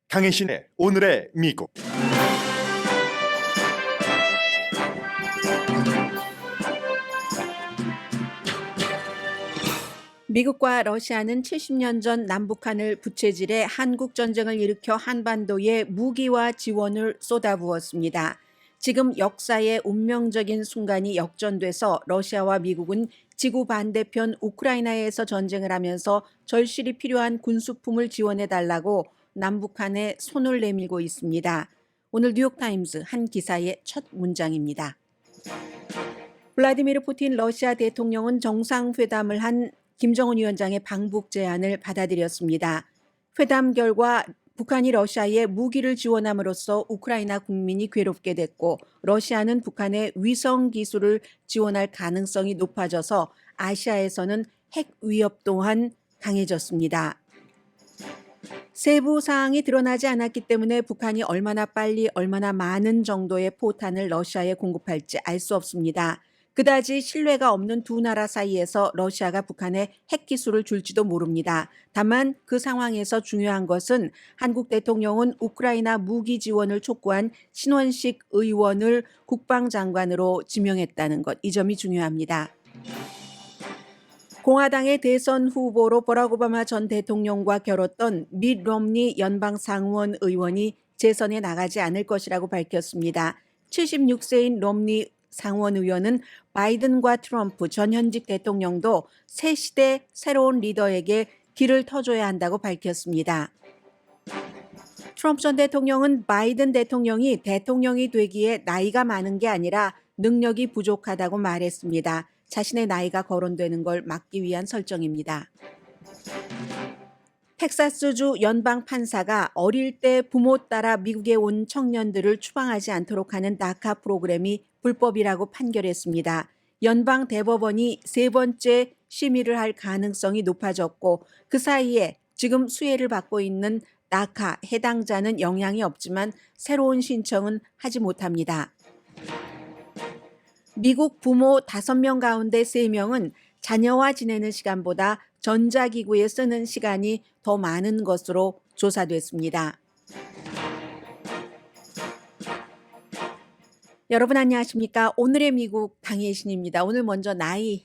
강혜신의 오늘의 미국. 미국과 러시아는 70년 전 남북한을 부채질해 한국 전쟁을 일으켜 한반도에 무기와 지원을 쏟아부었습니다. 지금 역사의 운명적인 순간이 역전돼서 러시아와 미국은 지구 반대편 우크라이나에서 전쟁을 하면서 절실히 필요한 군수품을 지원해달라고 남북한에 손을 내밀고 있습니다. 오늘 뉴욕타임스 한 기사의 첫 문장입니다. 블라디미르 푸틴 러시아 대통령은 정상회담을 한 김정은 위원장의 방북 제안을 받아들였습니다. 회담 결과 북한이 러시아에 무기를 지원함으로써 우크라이나 국민이 괴롭게 됐고 러시아는 북한의 위성 기술을 지원할 가능성이 높아져서 아시아에서는 핵 위협 또한 강해졌습니다. 세부 사항이 드러나지 않았기 때문에 북한이 얼마나 빨리 얼마나 많은 정도의 포탄을 러시아에 공급할지 알 수 없습니다. 그다지 신뢰가 없는 두 나라 사이에서 러시아가 북한에 핵기술을 줄지도 모릅니다. 다만 그 상황에서 중요한 것은 한국 대통령은 우크라이나 무기 지원을 촉구한 신원식 의원을 국방장관으로 지명했다는 것, 이 점이 중요합니다. 공화당의 대선 후보로 버락 오바마 전 대통령과 겨뤘던 밋 롬니 연방 상원 의원이 재선에 나가지 않을 것이라고 밝혔습니다. 76세인 롬니 상원 의원은 바이든과 트럼프 전 현직 대통령도 새 시대 새로운 리더에게 길을 터줘야 한다고 밝혔습니다. 트럼프 전 대통령은 바이든 대통령이 대통령이 되기에 나이가 많은 게 아니라 능력이 부족하다고 말했습니다. 자신의 나이가 거론되는 걸 막기 위한 설정입니다. 텍사스주 연방 판사가 어릴 때 부모 따라 미국에 온 청년들을 추방하지 않도록 하는 다카 프로그램이 불법이라고 판결했습니다. 연방 대법원이 세 번째 심의를 할 가능성이 높아졌고 그 사이에 지금 수혜를 받고 있는 다카 해당자는 영향이 없지만 새로운 신청은 하지 못합니다. 미국 부모 5명 가운데 3명은 자녀와 지내는 시간보다 전자기구에 쓰는 시간이 더 많은 것으로 조사됐습니다. 여러분 안녕하십니까? 오늘의 미국 강혜신입니다. 오늘 먼저 나이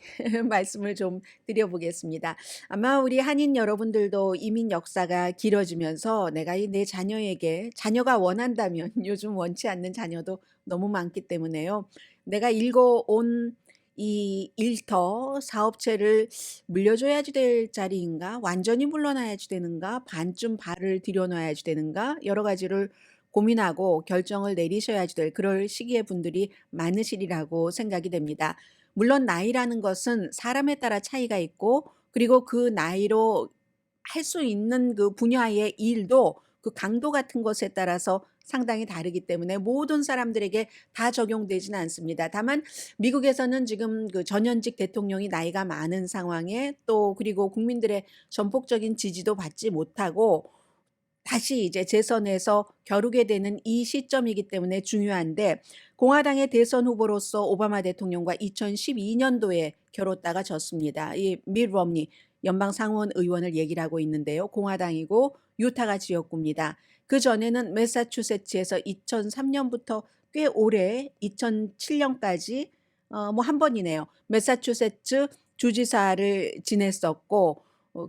말씀을 좀 드려보겠습니다. 아마 우리 한인 여러분들도 이민 역사가 길어지면서 내가 내 자녀에게 자녀가 원한다면 요즘 원치 않는 자녀도 너무 많기 때문에요. 내가 읽어온 이 일터 사업체를 물려줘야지 될 자리인가? 완전히 물러나야지 되는가? 반쯤 발을 들여놔야지 되는가? 여러 가지를 고민하고 결정을 내리셔야지 될 그럴 시기의 분들이 많으시리라고 생각이 됩니다. 물론 나이라는 것은 사람에 따라 차이가 있고 그리고 그 나이로 할 수 있는 그 분야의 일도 그 강도 같은 것에 따라서 상당히 다르기 때문에 모든 사람들에게 다 적용되지는 않습니다. 다만 미국에서는 지금 그 전현직 대통령이 나이가 많은 상황에 또 그리고 국민들의 전폭적인 지지도 받지 못하고 다시 이제 재선에서 겨루게 되는 이 시점이기 때문에 중요한데 공화당의 대선 후보로서 오바마 대통령과 2012년도에 겨뤘다가 졌습니다. 이 밋 롬니 연방 상원 의원을 얘기를 하고 있는데요. 공화당이고 유타가 지역구입니다. 그 전에는 매사추세츠에서 2003년부터 꽤 오래 2007년까지 뭐 한 번이네요. 매사추세츠 주지사를 지냈었고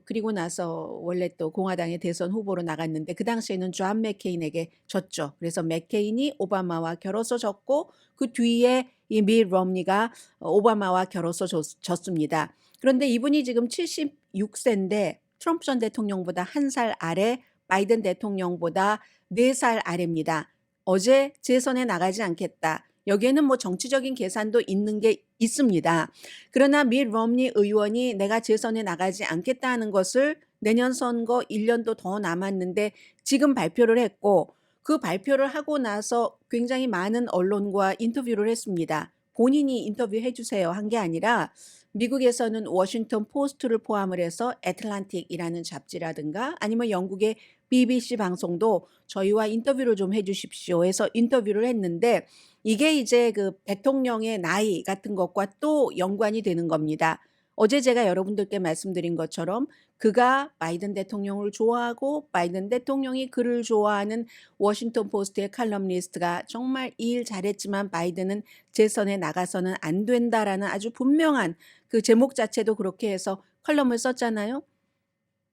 그리고 나서 원래 또 공화당의 대선 후보로 나갔는데 그 당시에는 존 맥케인에게 졌죠. 그래서 맥케인이 오바마와 겨뤄서 졌고 그 뒤에 이 밋 롬니가 오바마와 겨뤄서 졌습니다. 그런데 이분이 지금 76세인데 트럼프 전 대통령보다 1살 아래, 바이든 대통령보다 4살 아래입니다. 어제 재선에 나가지 않겠다. 여기에는 뭐 정치적인 계산도 있는 게 있습니다. 그러나 밋 롬니 의원이 내가 재선에 나가지 않겠다는 것을 내년 선거 1년도 더 남았는데 지금 발표를 했고 그 발표를 하고 나서 굉장히 많은 언론과 인터뷰를 했습니다. 본인이 인터뷰해 주세요 한 게 아니라 미국에서는 워싱턴 포스트를 포함을 해서 애틀란틱이라는 잡지라든가 아니면 영국의 BBC 방송도 저희와 인터뷰를 좀 해주십시오 해서 인터뷰를 했는데 이게 이제 그 대통령의 나이 같은 것과 또 연관이 되는 겁니다. 어제 제가 여러분들께 말씀드린 것처럼 그가 바이든 대통령을 좋아하고 바이든 대통령이 그를 좋아하는 워싱턴 포스트의 칼럼니스트가 정말 이 일 잘했지만 바이든은 재선에 나가서는 안 된다라는 아주 분명한 그 제목 자체도 그렇게 해서 컬럼을 썼잖아요.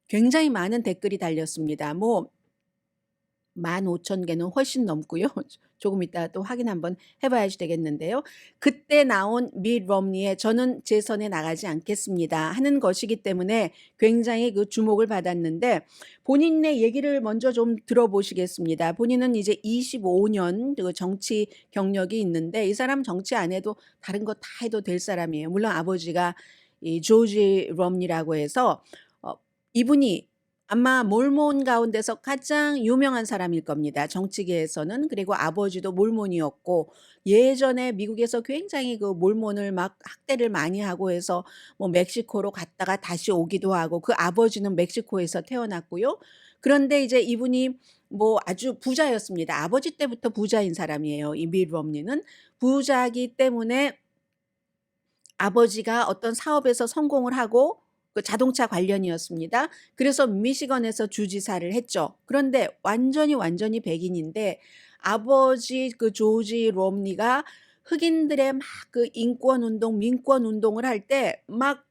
굉장히 많은 댓글이 달렸습니다. 뭐 15,000개는 훨씬 넘고요. 조금 이따 또 확인 한번 해봐야지 되겠는데요. 그때 나온 밋 romney의 "저는 재선에 나가지 않겠습니다" 하는 것이기 때문에 굉장히 그 주목을 받았는데 본인의 얘기를 먼저 좀 들어보시겠습니다. 본인은 이제 25년 그 정치 경력이 있는데 이 사람 정치 안 해도 다른 거 다 해도 될 사람이에요. 물론 아버지가 이 조지 럼니라고 해서 이분이 아마 몰몬 가운데서 가장 유명한 사람일 겁니다. 정치계에서는. 그리고 아버지도 몰몬이었고 예전에 미국에서 굉장히 그 몰몬을 막 학대를 많이 하고 해서 뭐 멕시코로 갔다가 다시 오기도 하고 그 아버지는 멕시코에서 태어났고요. 그런데 이제 이분이 뭐 아주 부자였습니다. 아버지 때부터 부자인 사람이에요. 이 밋 romney는 부자이기 때문에 아버지가 어떤 사업에서 성공을 하고 그 자동차 관련이었습니다. 그래서 미시건에서 주지사를 했죠. 그런데 완전히 백인인데 아버지 그 조지 롬니가 흑인들의 막 그 인권 운동, 민권 운동을 할 때 막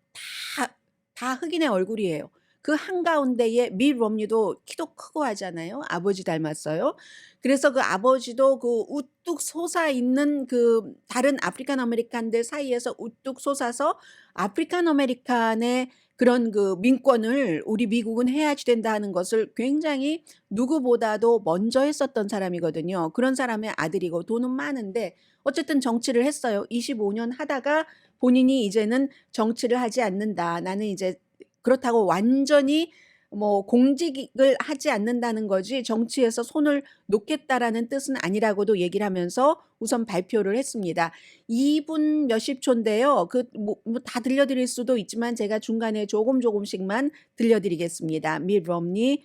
다 흑인의 얼굴이에요. 그 한가운데에 밋 롬니도 키도 크고 하잖아요. 아버지 닮았어요. 그래서 그 아버지도 그 우뚝 솟아 있는 그 다른 아프리칸 아메리칸들 사이에서 우뚝 솟아서 아프리칸 아메리칸의 그런 그 민권을 우리 미국은 해야지 된다 하는 것을 굉장히 누구보다도 먼저 했었던 사람이거든요. 그런 사람의 아들이고 돈은 많은데 어쨌든 정치를 했어요. 25년 하다가 본인이 이제는 정치를 하지 않는다. 나는 이제 그렇다고 완전히 뭐 공직을 하지 않는다는 거지 정치에서 손을 놓겠다라는 뜻은 아니라고도 얘기를 하면서 우선 발표를 했습니다. 2분 몇십 초인데요. 그 뭐 다 들려드릴 수도 있지만 제가 중간에 조금씩만 들려드리겠습니다. 밋 romney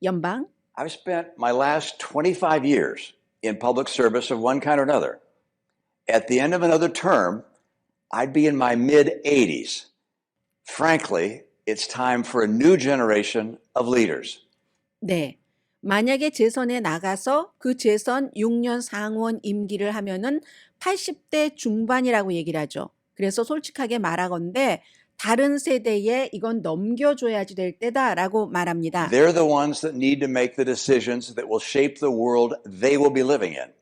연방. I've spent my last 25 years in public service of one kind or another. At the end of another term, I'd be in my mid 80s. Frankly, it's time for a new generation of leaders. 네. 만약에 재선에 나가서 그 재선 6년 상원 임기를 하면은 80대 중반이라고 얘기를 하죠. 그래서 솔직하게 말하건대 다른 세대에 이건 넘겨줘야지 될 때다라고 말합니다. They're the ones that need to make the decisions that will shape the world they will be living in.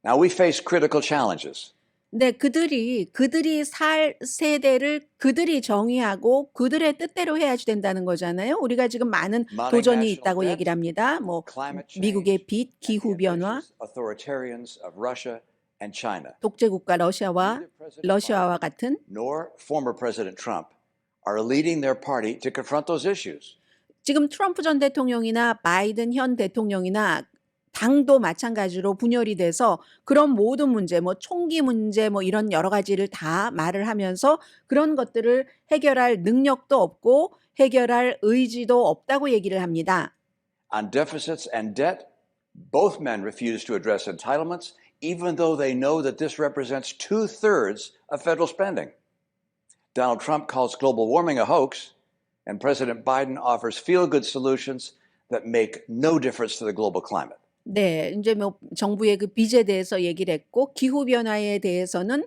Now, we face critical challenges. 네, 그들이 살 세대를 그들이 정의하고 그들의 뜻대로 해야지 된다는 거잖아요. 우리가 지금 많은 Mounting 도전이 national 있다고 debt, 얘기를 합니다. 뭐 climate 미국의 change, 빚, and the 기후 변화, ambitious authoritarians of Russia and China. 독재 국가 러시아와 같은 Nor former President Trump are leading their party to confront those issues. 지금 트럼프 전 대통령이나 바이든 현 대통령이나 당도 마찬가지로 분열이 돼서 그런 모든 문제, 뭐 총기 문제, 뭐 이런 여러 가지를 다 말을 하면서 그런 것들을 해결할 능력도 없고 해결할 의지도 없다고 얘기를 합니다. On deficits and debt, both men refuse to address entitlements, even though they know that this represents 2/3 of federal spending. Donald Trump calls global warming a hoax, and President Biden offers feel-good solutions that make no difference to the global climate. 네, 이제 뭐 정부의 그 빚에 대해서 얘기를 했고 기후 변화에 대해서는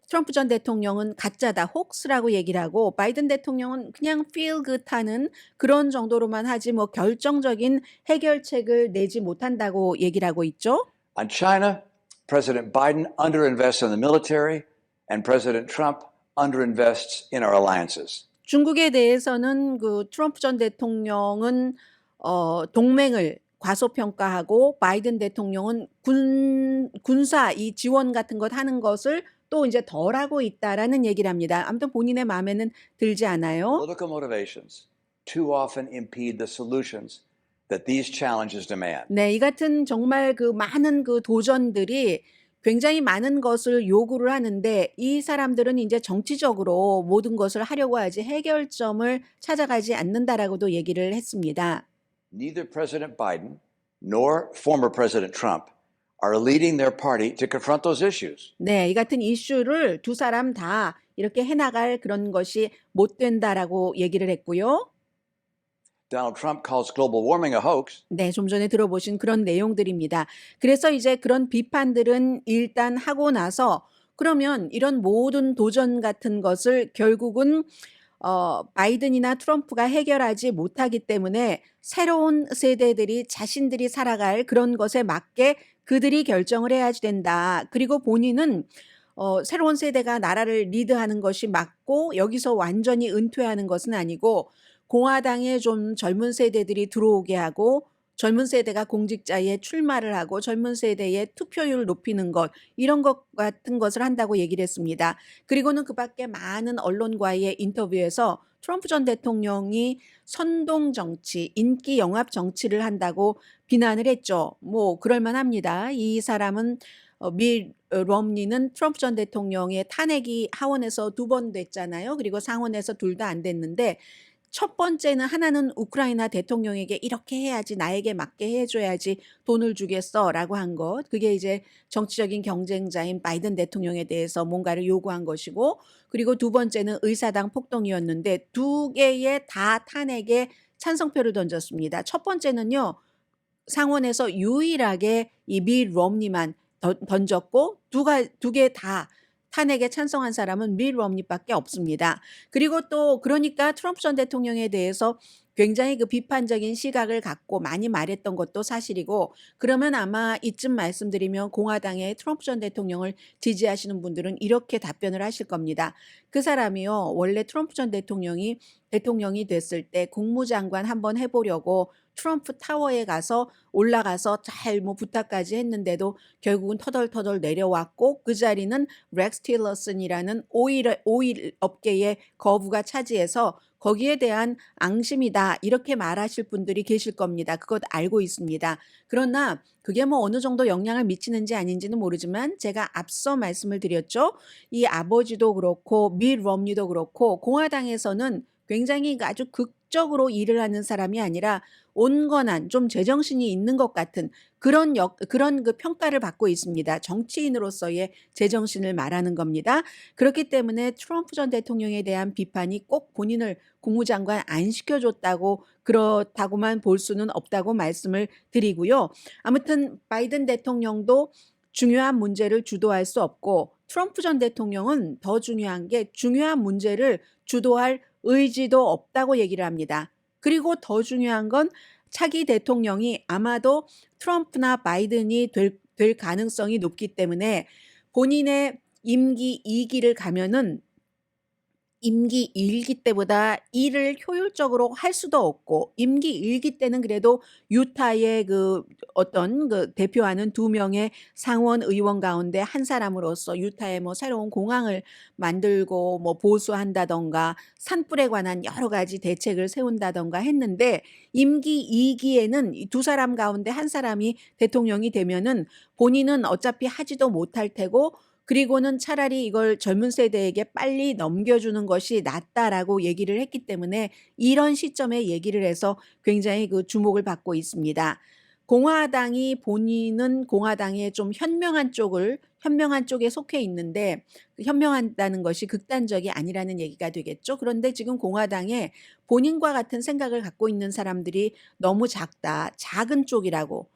트럼프 전 대통령은 가짜다, 혹스라고 얘기를 하고 바이든 대통령은 그냥 feel good 하는 그런 정도로만 하지 뭐 결정적인 해결책을 내지 못한다고 얘기를 하고 있죠. On China, President Biden underinvests in the military, and President Trump underinvests in our alliances. 중국에 대해서는 그 트럼프 전 대통령은 동맹을 과소평가하고 바이든 대통령은 군사 이 지원 같은 것 하는 것을 또 이제 덜 하고 있다라는 얘기를 합니다. 아무튼 본인의 마음에는 들지 않아요. Political motivations too often impede the solutions that these challenges demand. 네, 이 같은 정말 그 많은 그 도전들이 굉장히 많은 것을 요구를 하는데 이 사람들은 이제 정치적으로 모든 것을 하려고 하지 해결점을 찾아가지 않는다라고도 얘기를 했습니다. Neither President Biden nor former President Trump are leading their party to confront those issues. 네, 이 같은 이슈를 두 사람 다 이렇게 해나갈 그런 것이 못 된다라고 얘기를 했고요. Donald Trump calls global warming a hoax. 네, 좀 전에 들어보신 그런 내용들입니다. 그래서 이제 그런 비판들은 일단 하고 나서 그러면 이런 모든 도전 같은 것을 결국은 바이든이나 트럼프가 해결하지 못하기 때문에 새로운 세대들이 자신들이 살아갈 그런 것에 맞게 그들이 결정을 해야 된다. 그리고 본인은 새로운 세대가 나라를 리드하는 것이 맞고 여기서 완전히 은퇴하는 것은 아니고 공화당에 좀 젊은 세대들이 들어오게 하고 젊은 세대가 공직자에 출마를 하고 젊은 세대의 투표율을 높이는 것 이런 것 같은 것을 한다고 얘기를 했습니다. 그리고는 그 밖에 많은 언론과의 인터뷰에서 트럼프 전 대통령이 선동 정치, 인기 영합 정치를 한다고 비난을 했죠. 뭐 그럴 만합니다. 이 사람은 밀 럼니는 트럼프 전 대통령의 탄핵이 하원에서 2번 됐잖아요. 그리고 상원에서 둘 다 안 됐는데 첫 번째는 하나는 우크라이나 대통령에게 이렇게 해야지 나에게 맞게 해줘야지 돈을 주겠어라고 한 것. 그게 이제 정치적인 경쟁자인 바이든 대통령에 대해서 뭔가를 요구한 것이고 그리고 두 번째는 의사당 폭동이었는데 두 개의 다 탄핵에 찬성표를 던졌습니다. 첫 번째는요. 상원에서 유일하게 이 밀 럼니만 던졌고 두 개 다 탄핵에 찬성한 사람은 밀 럼니밖에 없습니다. 그리고 또 그러니까 트럼프 전 대통령에 대해서 굉장히 그 비판적인 시각을 갖고 많이 말했던 것도 사실이고 그러면 아마 이쯤 말씀드리면 공화당의 트럼프 전 대통령을 지지하시는 분들은 이렇게 답변을 하실 겁니다. 그 사람이요. 원래 트럼프 전 대통령이 됐을 때 국무장관 한번 해보려고 트럼프 타워에 가서 올라가서 잘 뭐 부탁까지 했는데도 결국은 터덜터덜 내려왔고 그 자리는 렉스 틸러슨이라는 오일 업계의 거부가 차지해서 거기에 대한 앙심이다 이렇게 말하실 분들이 계실 겁니다. 그것 알고 있습니다. 그러나 그게 뭐 어느 정도 영향을 미치는지 아닌지는 모르지만 제가 앞서 말씀을 드렸죠. 이 아버지도 그렇고 밀 럼니도 그렇고 공화당에서는 굉장히 아주 극적으로 일을 하는 사람이 아니라 온건한 좀 제정신이 있는 것 같은 그런 그 평가를 받고 있습니다. 정치인으로서의 제정신을 말하는 겁니다. 그렇기 때문에 트럼프 전 대통령에 대한 비판이 꼭 본인을 국무장관 안 시켜줬다고 그렇다고만 볼 수는 없다고 말씀을 드리고요. 아무튼 바이든 대통령도 중요한 문제를 주도할 수 없고 트럼프 전 대통령은 더 중요한 게 중요한 문제를 주도할 의지도 없다고 얘기를 합니다. 그리고 더 중요한 건 차기 대통령이 아마도 트럼프나 바이든이 될 가능성이 높기 때문에 본인의 임기 2기를 가면은 임기 1기 때보다 일을 효율적으로 할 수도 없고 임기 1기 때는 그래도 유타의 그 어떤 그 대표하는 2명의 상원 의원 가운데 한 사람으로서 유타에 뭐 새로운 공항을 만들고 뭐 보수한다던가 산불에 관한 여러 가지 대책을 세운다던가 했는데 임기 2기에는 이 두 사람 가운데 한 사람이 대통령이 되면은 본인은 어차피 하지도 못할 테고 그리고는 차라리 이걸 젊은 세대에게 빨리 넘겨주는 것이 낫다라고 얘기를 했기 때문에 이런 시점에 얘기를 해서 굉장히 그 주목을 받고 있습니다. 공화당이 본인은 공화당의 좀 현명한 쪽에 속해 있는데 현명하다는 것이 극단적이 아니라는 얘기가 되겠죠. 그런데 지금 공화당에 본인과 같은 생각을 갖고 있는 사람들이 너무 작은 쪽이라고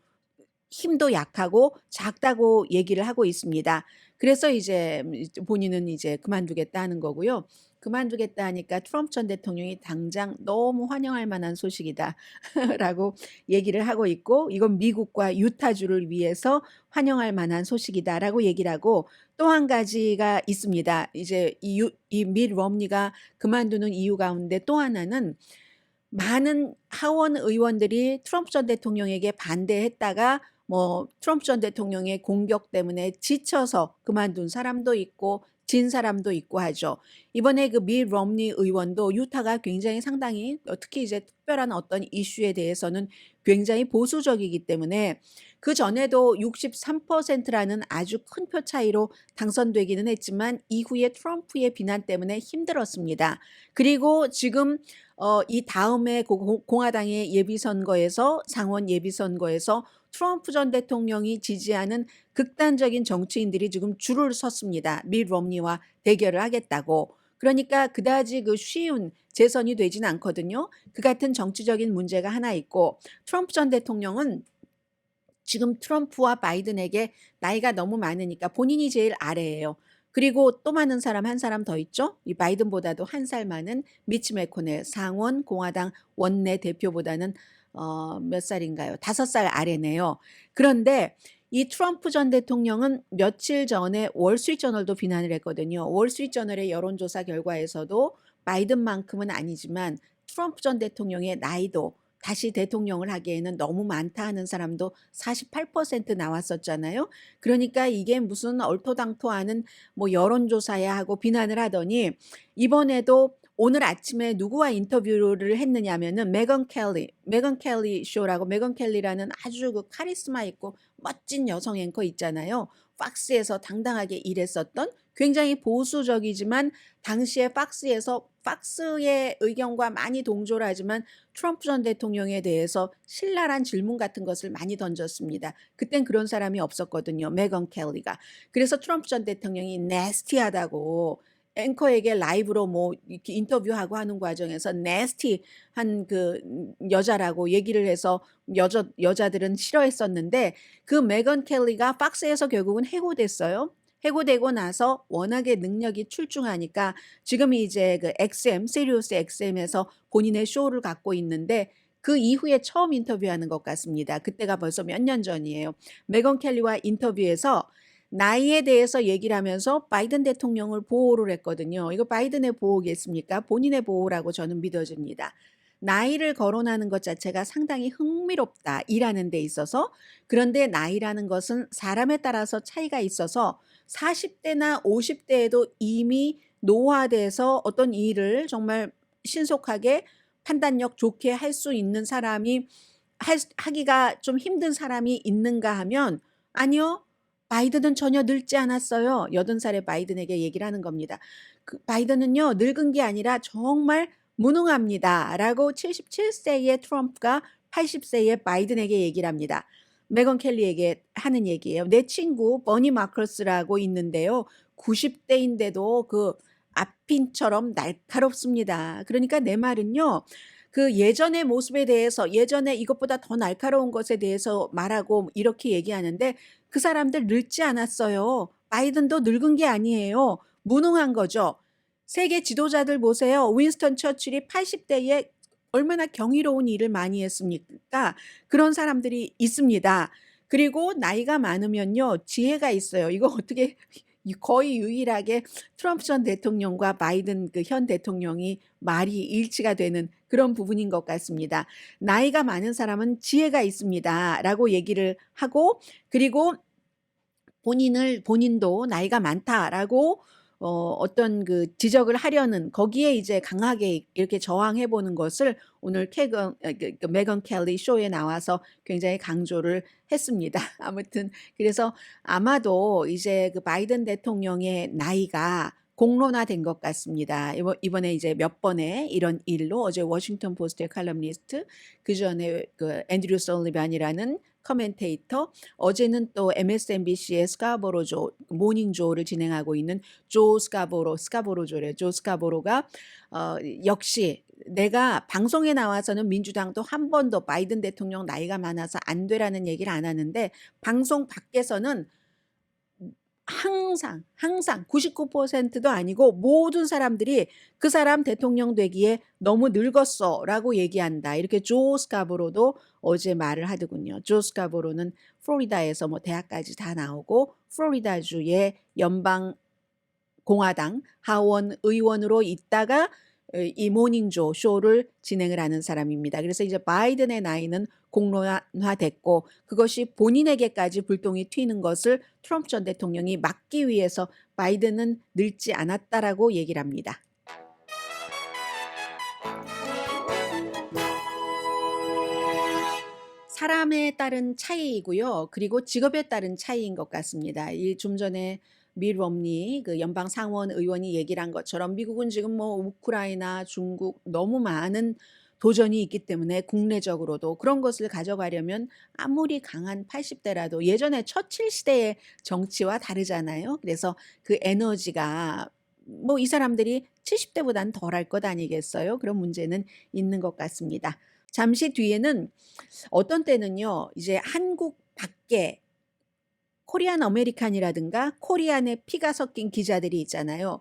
힘도 약하고 작다고 얘기를 하고 있습니다. 그래서 이제 본인은 이제 그만두겠다 하는 거고요. 그만두겠다 하니까 트럼프 전 대통령이 당장 너무 환영할 만한 소식이다라고 얘기를 하고 있고 이건 미국과 유타주를 위해서 환영할 만한 소식이다라고 얘기를 하고 또 한 가지가 있습니다. 이제 이 럼니가 그만두는 이유 가운데 또 하나는 많은 하원 의원들이 트럼프 전 대통령에게 반대했다가 뭐 트럼프 전 대통령의 공격 때문에 지쳐서 그만둔 사람도 있고 진 사람도 있고 하죠. 이번에 그 밀 럼니 의원도 유타가 굉장히 상당히 특히 이제 특별한 어떤 이슈에 대해서는 굉장히 보수적이기 때문에 그 전에도 63%라는 아주 큰 표 차이로 당선되기는 했지만 이후에 트럼프의 비난 때문에 힘들었습니다. 그리고 지금 이 다음에 공화당의 예비선거에서 상원 예비선거에서 트럼프 전 대통령이 지지하는 극단적인 정치인들이 지금 줄을 섰습니다. 밋 romney와 대결을 하겠다고. 그러니까 그다지 쉬운 재선이 되진 않거든요. 그 같은 정치적인 문제가 하나 있고 트럼프 전 대통령은 지금 트럼프와 바이든에게 나이가 너무 많으니까 본인이 제일 아래예요. 그리고 또 많은 사람 한 사람 더 있죠. 이 바이든보다도 한 살 많은 미치 매코넬 상원 공화당 원내 대표보다는 몇 살인가요? 5살 아래네요. 그런데 이 트럼프 전 대통령은 며칠 전에 월스트리트저널도 비난을 했거든요. 월스트리트저널의 여론조사 결과에서도 바이든만큼은 아니지만 트럼프 전 대통령의 나이도 다시 대통령을 하기에는 너무 많다 하는 사람도 48% 나왔었잖아요. 그러니까 이게 무슨 얼토당토하는 여론조사야 하고 비난을 하더니 이번에도 오늘 아침에 누구와 인터뷰를 했느냐면은 메건 켈리 쇼라고 메건 켈리라는 아주 카리스마 있고 멋진 여성 앵커 있잖아요. 팍스에서 당당하게 일했었던 굉장히 보수적이지만 당시에 팍스의 의견과 많이 동조를 하지만 트럼프 전 대통령에 대해서 신랄한 질문 같은 것을 많이 던졌습니다. 그땐 그런 사람이 없었거든요. 메건 켈리가. 그래서 트럼프 전 대통령이 네스티하다고 앵커에게 라이브로 이렇게 인터뷰하고 하는 과정에서 네스티한 여자라고 얘기를 해서 여자들은 싫어했었는데 그 메건 켈리가 팍스에서 결국은 해고됐어요. 해고되고 나서 워낙에 능력이 출중하니까 지금 이제 시리우스 XM에서 본인의 쇼를 갖고 있는데 그 이후에 처음 인터뷰하는 것 같습니다. 그때가 벌써 몇 년 전이에요. 메건 켈리와 인터뷰에서 나이에 대해서 얘기를 하면서 바이든 대통령을 보호를 했거든요. 이거 바이든의 보호겠습니까? 본인의 보호라고 저는 믿어집니다. 나이를 거론하는 것 자체가 상당히 흥미롭다. 일하는 데 있어서. 그런데 나이라는 것은 사람에 따라서 차이가 있어서 40대나 50대에도 이미 노화돼서 어떤 일을 정말 신속하게 판단력 좋게 할 수 있는 사람이 하기가 좀 힘든 사람이 있는가 하면 아니요. 바이든은 전혀 늙지 않았어요. 80살의 바이든에게 얘기를 하는 겁니다. 바이든은요, 늙은 게 아니라 정말 무능합니다. 라고 77세의 트럼프가 80세의 바이든에게 얘기를 합니다. 메건 켈리에게 하는 얘기예요. 내 친구 버니 마커스라고 있는데요. 90대인데도 앞핀처럼 날카롭습니다. 그러니까 내 말은요. 예전의 모습에 대해서 예전에 이것보다 더 날카로운 것에 대해서 말하고 이렇게 얘기하는데 그 사람들 늙지 않았어요. 바이든도 늙은 게 아니에요. 무능한 거죠. 세계 지도자들 보세요. 윈스턴 처칠이 80대에 얼마나 경이로운 일을 많이 했습니까? 그런 사람들이 있습니다. 그리고 나이가 많으면요. 지혜가 있어요. 이거 어떻게 거의 유일하게 트럼프 전 대통령과 바이든 현 대통령이 말이 일치가 되는 그런 부분인 것 같습니다. 나이가 많은 사람은 지혜가 있습니다. 라고 얘기를 하고 그리고 본인도 나이가 많다라고 어떤 지적을 하려는 거기에 이제 강하게 이렇게 저항해 보는 것을 오늘 메건 켈리 쇼에 나와서 굉장히 강조를 했습니다. 아무튼 그래서 아마도 이제 바이든 대통령의 나이가 공론화된 것 같습니다. 이번에 이제 몇 번의 이런 일로 어제 워싱턴 포스트의 칼럼니스트 그전에 앤드류 솔리반이라는 커멘테이터 어제는 또 MSNBC의 스카보로조 모닝조를 진행하고 있는 조 스카보로조래요. 조 스카보로가 역시 내가 방송에 나와서는 민주당도 한 번도 바이든 대통령 나이가 많아서 안 되라는 얘기를 안 하는데 방송 밖에서는 항상 99%도 아니고 모든 사람들이 그 사람 대통령 되기에 너무 늙었어 라고 얘기한다. 이렇게 조 스카보로도 어제 말을 하더군요. 조 스카보로는 플로리다에서 대학까지 다 나오고 플로리다주의 연방 공화당 하원 의원으로 있다가 이 모닝조 쇼를 진행을 하는 사람입니다. 그래서 이제 바이든의 나이는 공론화됐고 그것이 본인에게까지 불똥이 튀는 것을 트럼프 전 대통령이 막기 위해서 바이든은 늙지 않았다라고 얘기를 합니다. 사람에 따른 차이이고요. 그리고 직업에 따른 차이인 것 같습니다. 이 좀 전에 밋 rom니 그 연방 상원 의원이 얘기를 한 것처럼 미국은 지금 뭐 우크라이나, 중국 너무 많은 도전이 있기 때문에 국내적으로도 그런 것을 가져가려면 아무리 강한 80대라도 예전에 처칠 시대의 정치와 다르잖아요. 그래서 그 에너지가 뭐 이 사람들이 70대보다는 덜할 것 아니겠어요? 그런 문제는 있는 것 같습니다. 잠시 뒤에는 어떤 때는요. 이제 한국 밖에 코리안 아메리칸이라든가 코리안에 피가 섞인 기자들이 있잖아요.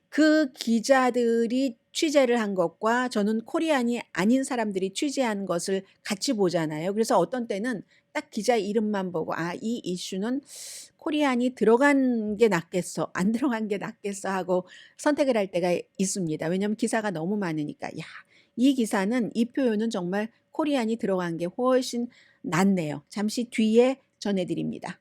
그 기자들이 취재를 한 것과 저는 코리안이 아닌 사람들이 취재한 것을 같이 보잖아요. 그래서 어떤 때는 딱 기자 이름만 보고 이 이슈는 코리안이 들어간 게 낫겠어, 안 들어간 게 낫겠어 하고 선택을 할 때가 있습니다. 왜냐하면 기사가 너무 많으니까. 이 기사는 이 표현은 정말 코리안이 들어간 게 훨씬 낫네요. 잠시 뒤에 전해드립니다.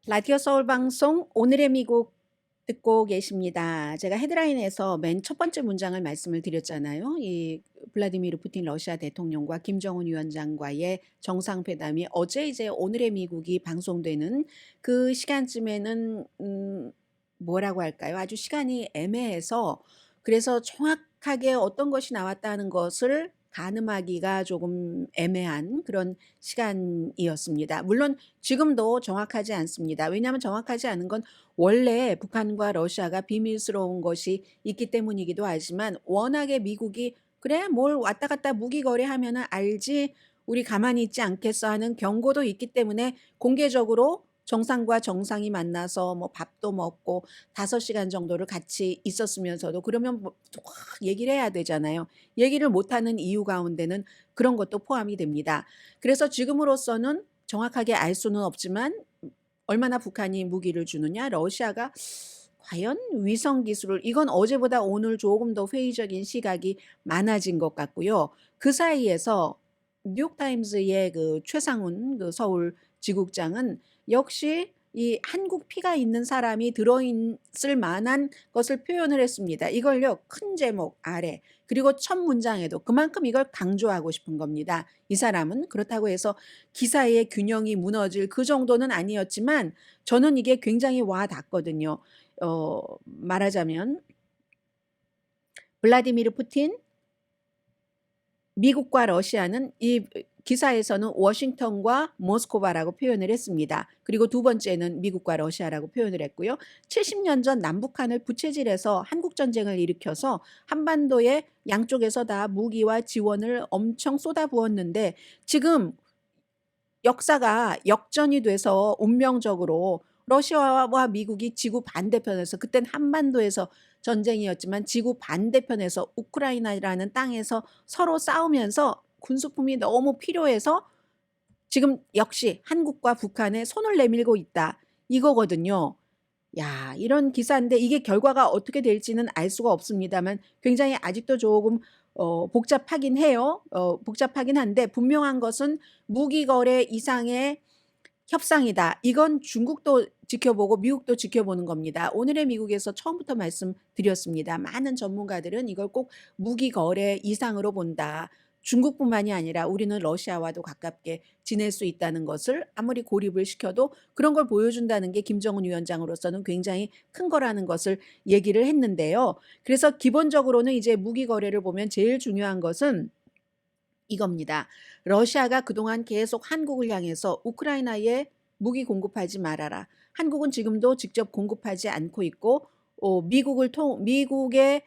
라디오 서울 방송 오늘의 미국 듣고 계십니다. 제가 헤드라인에서 맨 첫 번째 문장을 말씀을 드렸잖아요. 이 블라디미르 푸틴 러시아 대통령과 김정은 위원장과의 정상회담이 어제 이제 오늘의 미국이 방송되는 그 시간쯤에는 뭐라고 할까요? 아주 시간이 애매해서 그래서 정확하게 어떤 것이 나왔다는 것을 가늠하기가 조금 애매한 그런 시간이었습니다. 물론 지금도 정확하지 않습니다. 왜냐하면 정확하지 않은 건 원래 북한과 러시아가 비밀스러운 것이 있기 때문이기도 하지만 워낙에 미국이 그래 뭘 왔다 갔다 무기 거래하면은 알지 우리 가만히 있지 않겠어 하는 경고도 있기 때문에 공개적으로 정상과 정상이 만나서 뭐 밥도 먹고 5시간 정도를 같이 있었으면서도 그러면 뭐 확 얘기를 해야 되잖아요. 얘기를 못하는 이유 가운데는 그런 것도 포함이 됩니다. 그래서 지금으로서는 정확하게 알 수는 없지만 얼마나 북한이 무기를 주느냐, 러시아가 과연 위성 기술을 이건 어제보다 오늘 조금 더 회의적인 시각이 많아진 것 같고요. 그 사이에서 뉴욕타임즈의 그 최상훈 그 서울 지국장은 역시 이 한국 피가 있는 사람이 들어있을 만한 것을 표현을 했습니다. 이걸요 큰 제목 아래 그리고 첫 문장에도 그만큼 이걸 강조하고 싶은 겁니다. 이 사람은 그렇다고 해서 기사의 균형이 무너질 그 정도는 아니었지만 저는 이게 굉장히 와 닿거든요. 말하자면 블라디미르 푸틴 미국과 러시아는 이 기사에서는 워싱턴과 모스크바라고 표현을 했습니다. 그리고 두 번째는 미국과 러시아라고 표현을 했고요. 70년 전 남북한을 부채질해서 한국전쟁을 일으켜서 한반도에 양쪽에서 다 무기와 지원을 엄청 쏟아부었는데 지금 역사가 역전이 돼서 운명적으로 러시아와 미국이 지구 반대편에서 그땐 한반도에서 전쟁이었지만 지구 반대편에서 우크라이나라는 땅에서 서로 싸우면서 군수품이 너무 필요해서 지금 역시 한국과 북한에 손을 내밀고 있다. 이거거든요. 이런 기사인데 이게 결과가 어떻게 될지는 알 수가 없습니다만 굉장히 아직도 조금 복잡하긴 해요. 복잡하긴 한데 분명한 것은 무기 거래 이상의 협상이다. 이건 중국도 지켜보고 미국도 지켜보는 겁니다. 오늘의 미국에서 처음부터 말씀드렸습니다. 많은 전문가들은 이걸 꼭 무기 거래 이상으로 본다. 중국뿐만이 아니라 우리는 러시아와도 가깝게 지낼 수 있다는 것을 아무리 고립을 시켜도 그런 걸 보여준다는 게 김정은 위원장으로서는 굉장히 큰 거라는 것을 얘기를 했는데요. 그래서 기본적으로는 이제 무기 거래를 보면 제일 중요한 것은 이겁니다. 러시아가 그동안 계속 한국을 향해서 우크라이나에 무기 공급하지 말아라. 한국은 지금도 직접 공급하지 않고 있고 미국이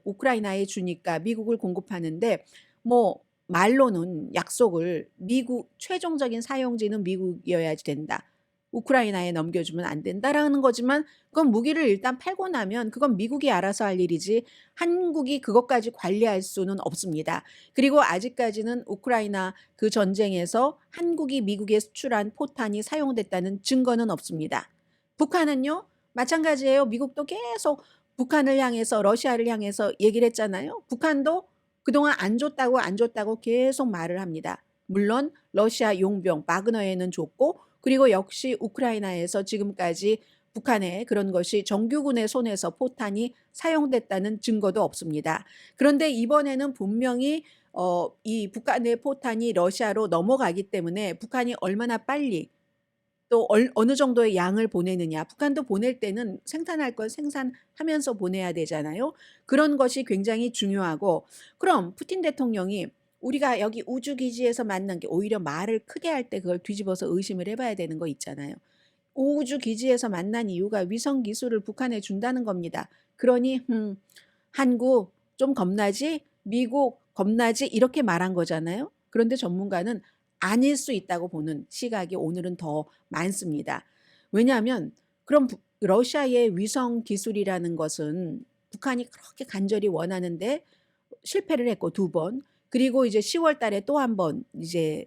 우크라이나에 주니까 미국을 공급하는데 뭐 말로는 약속을 미국 최종적인 사용지는 미국이어야 된다. 우크라이나에 넘겨주면 안 된다라는 거지만 그건 무기를 일단 팔고 나면 그건 미국이 알아서 할 일이지 한국이 그것까지 관리할 수는 없습니다. 그리고 아직까지는 우크라이나 그 전쟁에서 한국이 미국에 수출한 포탄이 사용됐다는 증거는 없습니다. 북한은요 마찬가지예요. 미국도 계속 북한을 향해서 러시아를 향해서 얘기를 했잖아요. 북한도 그동안 안 줬다고 계속 말을 합니다. 물론 러시아 용병 바그너에는 줬고 그리고 역시 우크라이나에서 지금까지 북한의 그런 것이 정규군의 손에서 포탄이 사용됐다는 증거도 없습니다. 그런데 이번에는 분명히 이 북한의 포탄이 러시아로 넘어가기 때문에 북한이 얼마나 빨리 또 어느 정도의 양을 보내느냐. 북한도 보낼 때는 생산할 건 생산하면서 보내야 되잖아요. 그런 것이 굉장히 중요하고, 그럼 푸틴 대통령이 우리가 여기 우주기지에서 만난 게, 오히려 말을 크게 할 때 그걸 뒤집어서 의심을 해봐야 되는 거 있잖아요. 우주기지에서 만난 이유가 위성 기술을 북한에 준다는 겁니다. 그러니 한국 좀 겁나지? 미국 겁나지? 이렇게 말한 거잖아요. 그런데 전문가는 아닐 수 있다고 보는 시각이 오늘은 더 많습니다. 왜냐하면 그럼 러시아의 위성 기술이라는 것은 북한이 그렇게 간절히 원하는데 실패를 했고 2번, 그리고 이제 10월 달에 또 한 번 이제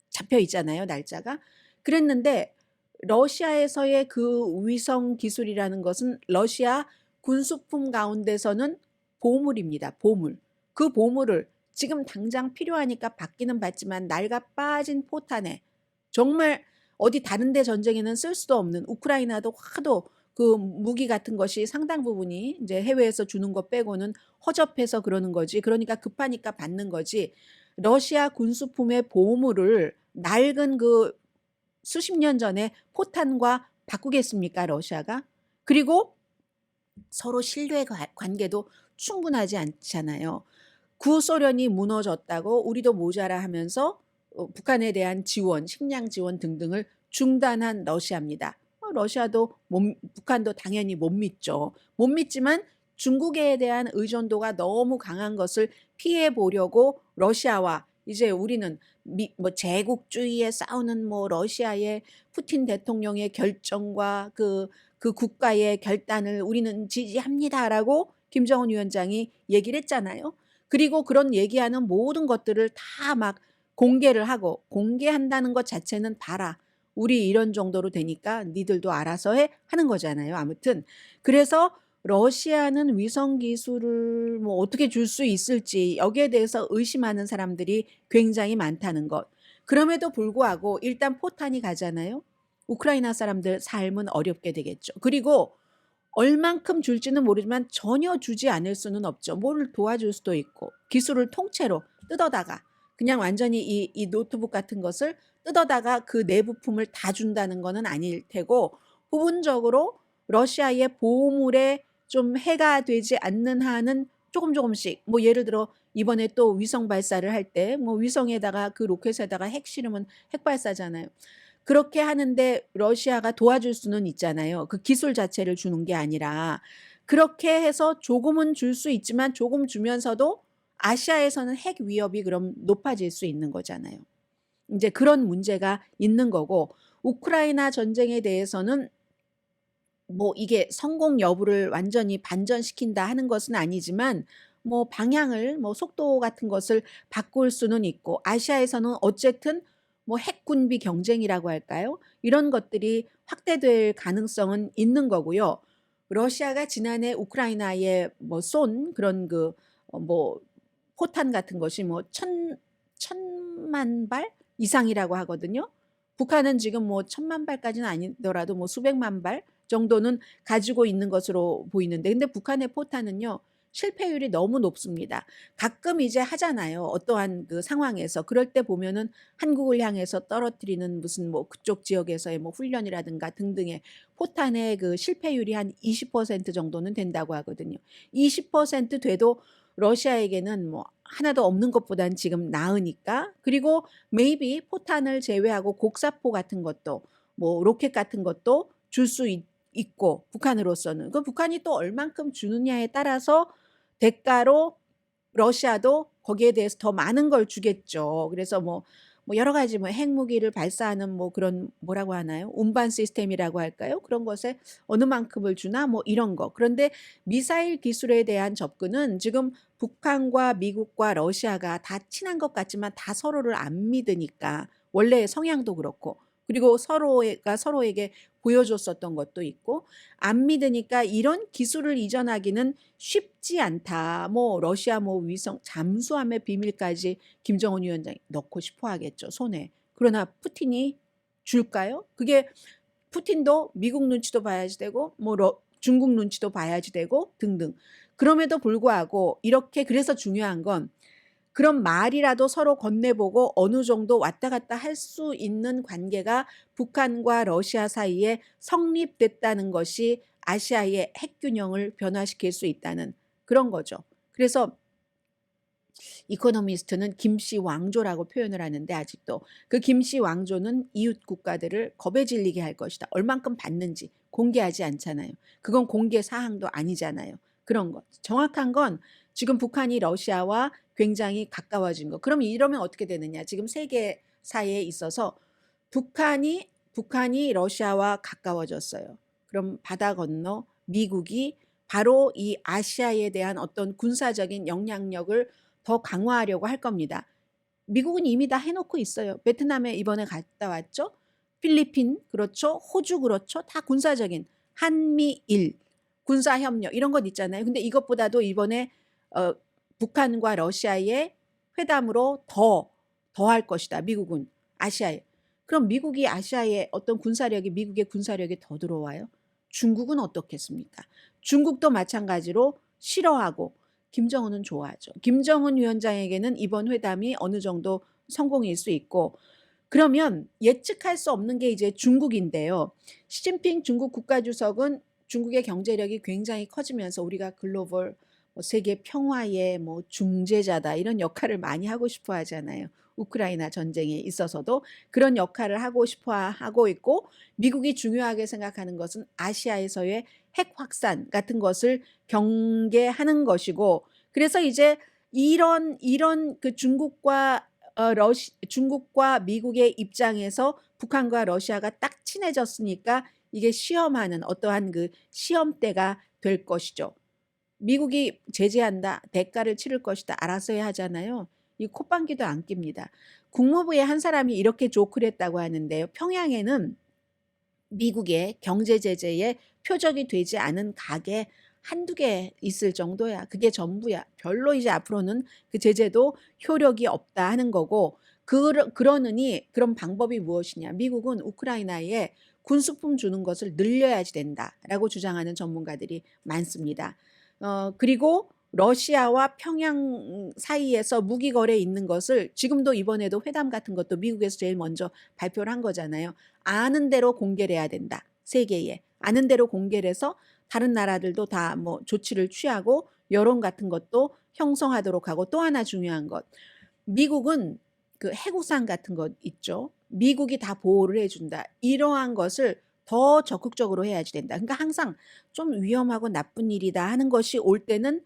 잡혀 있잖아요, 날짜가. 그랬는데 러시아에서의 그 위성 기술이라는 것은 러시아 군수품 가운데서는 보물입니다. 보물. 그 보물을 지금 당장 필요하니까 받기는 받지만 낡아 빠진 포탄에, 정말 어디 다른 데 전쟁에는 쓸 수도 없는, 우크라이나도 하도 그 무기 같은 것이 상당 부분이 이제 해외에서 주는 것 빼고는 허접해서 그러는 거지. 그러니까 급하니까 받는 거지. 러시아 군수품의 보물을 낡은 그 수십 년 전에 포탄과 바꾸겠습니까, 러시아가? 그리고 서로 신뢰 관계도 충분하지 않잖아요. 구소련이 무너졌다고 우리도 모자라 하면서 북한에 대한 지원, 식량 지원 등등을 중단한 러시아입니다. 러시아도 북한도 당연히 못 믿죠. 못 믿지만 중국에 대한 의존도가 너무 강한 것을 피해 보려고 러시아와 이제 우리는 뭐 제국주의에 싸우는 뭐 러시아의 푸틴 대통령의 결정과 그 국가의 결단을 우리는 지지합니다라고 김정은 위원장이 얘기를 했잖아요. 그리고 그런 얘기하는 모든 것들을 다 막 공개를 하고, 공개한다는 것 자체는 봐라, 우리 이런 정도로 되니까 니들도 알아서 해 하는 거잖아요. 아무튼 그래서 러시아는 위성 기술을 뭐 어떻게 줄 수 있을지 여기에 대해서 의심하는 사람들이 굉장히 많다는 것. 그럼에도 불구하고 일단 포탄이 가잖아요. 우크라이나 사람들 삶은 어렵게 되겠죠. 그리고 얼만큼 줄지는 모르지만 전혀 주지 않을 수는 없죠. 뭘 도와줄 수도 있고, 기술을 통째로 뜯어다가 그냥 완전히 이 노트북 같은 것을 뜯어다가 그 내부품을 다 준다는 것은 아닐 테고, 부분적으로 러시아의 보호물에 좀 해가 되지 않는 한은 조금씩, 뭐 예를 들어 이번에 또 위성 발사를 할 때 뭐 위성에다가 그 로켓에다가 핵 실으면 핵 발사잖아요. 그렇게 하는데 러시아가 도와줄 수는 있잖아요. 그 기술 자체를 주는 게 아니라. 그렇게 해서 조금은 줄 수 있지만 조금 주면서도 아시아에서는 핵 위협이 그럼 높아질 수 있는 거잖아요. 이제 그런 문제가 있는 거고, 우크라이나 전쟁에 대해서는 뭐 이게 성공 여부를 완전히 반전시킨다 하는 것은 아니지만 뭐 방향을, 뭐 속도 같은 것을 바꿀 수는 있고, 아시아에서는 어쨌든 뭐 핵군비 경쟁이라고 할까요? 이런 것들이 확대될 가능성은 있는 거고요. 러시아가 지난해 우크라이나에 뭐 쏜 그런 뭐 포탄 같은 것이 뭐 천만 발 이상이라고 하거든요. 북한은 지금 뭐 1,000만 발까지는 아니더라도 뭐 수백만 발 정도는 가지고 있는 것으로 보이는데, 근데 북한의 포탄은요, 실패율이 너무 높습니다. 가끔 이제 하잖아요. 어떠한 그 상황에서. 그럴 때 보면은 한국을 향해서 떨어뜨리는 무슨 뭐 그쪽 지역에서의 뭐 훈련이라든가 등등의 포탄의 그 실패율이 한 20% 정도는 된다고 하거든요. 20% 돼도 러시아에게는 뭐 하나도 없는 것보단 지금 나으니까. 그리고 maybe 포탄을 제외하고 곡사포 같은 것도, 뭐 로켓 같은 것도 줄 수 있고, 북한으로서는 그 북한이 또 얼만큼 주느냐에 따라서 대가로 러시아도 거기에 대해서 더 많은 걸 주겠죠. 그래서 뭐 여러 가지 뭐 핵무기를 발사하는 뭐 그런 뭐라고 하나요? 운반 시스템이라고 할까요? 그런 것에 어느 만큼을 주나 뭐 이런 거. 그런데 미사일 기술에 대한 접근은 지금 북한과 미국과 러시아가 다 친한 것 같지만 다 서로를 안 믿으니까, 원래 성향도 그렇고, 그리고 서로가 서로에게 보여줬었던 것도 있고, 안 믿으니까 이런 기술을 이전하기는 쉽지 않다. 뭐 러시아 뭐 위성 잠수함의 비밀까지 김정은 위원장이 넣고 싶어 하겠죠, 손에. 그러나 푸틴이 줄까요? 그게 푸틴도 미국 눈치도 봐야지 되고 뭐 중국 눈치도 봐야지 되고 등등. 그럼에도 불구하고 이렇게 그래서 중요한 건 그런 말이라도 서로 건네보고 어느 정도 왔다 갔다 할 수 있는 관계가 북한과 러시아 사이에 성립됐다는 것이 아시아의 핵균형을 변화시킬 수 있다는 그런 거죠. 그래서 이코노미스트는 김씨 왕조라고 표현을 하는데 아직도 그 김씨 왕조는 이웃 국가들을 겁에 질리게 할 것이다. 얼만큼 받는지 공개하지 않잖아요. 그건 공개 사항도 아니잖아요. 그런 것. 정확한 건 지금 북한이 러시아와 굉장히 가까워진 거. 그럼 이러면 어떻게 되느냐. 지금 세계사에 있어서 북한이 러시아와 가까워졌어요. 그럼 바다 건너 미국이 바로 이 아시아에 대한 어떤 군사적인 영향력을 더 강화하려고 할 겁니다. 미국은 이미 다 해놓고 있어요. 베트남에 이번에 갔다 왔죠. 필리핀 그렇죠. 호주 그렇죠. 다 군사적인 한미일 군사협력 이런 것 있잖아요. 근데 이것보다도 이번에 북한과 러시아의 회담으로 더할 것이다. 미국은 아시아에. 그럼 미국이 아시아에 어떤 군사력이 미국의 군사력이 더 들어와요? 중국은 어떻겠습니까? 중국도 마찬가지로 싫어하고 김정은은 좋아하죠. 김정은 위원장에게는 이번 회담이 어느 정도 성공일 수 있고 그러면 예측할 수 없는 게 이제 중국인데요. 시진핑 중국 국가주석은 중국의 경제력이 굉장히 커지면서 우리가 글로벌 세계 평화의 중재자다 이런 역할을 많이 하고 싶어 하잖아요. 우크라이나 전쟁에 있어서도 그런 역할을 하고 싶어 하고 있고 미국이 중요하게 생각하는 것은 아시아에서의 핵 확산 같은 것을 경계하는 것이고 그래서 이제 이런 그 중국과 미국의 입장에서 북한과 러시아가 딱 친해졌으니까 이게 시험하는 어떠한 그 시험대가 될 것이죠. 미국이 제재한다, 대가를 치를 것이다, 알아서 해야 하잖아요. 이 콧방귀도 안 낍니다. 국무부의 한 사람이 이렇게 조크를 했다고 하는데요. 평양에는 미국의 경제 제재에 표적이 되지 않은 가게 한두 개 있을 정도야. 그게 전부야. 별로 이제 앞으로는 그 제재도 효력이 없다 하는 거고 그러느니 그런 방법이 무엇이냐. 미국은 우크라이나에 군수품 주는 것을 늘려야지 된다라고 주장하는 전문가들이 많습니다. 그리고 러시아와 평양 사이에서 무기 거래 있는 것을 지금도 이번에도 회담 같은 것도 미국에서 제일 먼저 발표를 한 거잖아요. 아는 대로 공개를 해야 된다. 세계에. 아는 대로 공개를 해서 다른 나라들도 다 조치를 취하고 여론 같은 것도 형성하도록 하고 또 하나 중요한 것. 미국은 그 해구상 같은 것 있죠. 미국이 다 보호를 해준다. 이러한 것을 더 적극적으로 해야지 된다. 그러니까 항상 좀 위험하고 나쁜 일이다 하는 것이 올 때는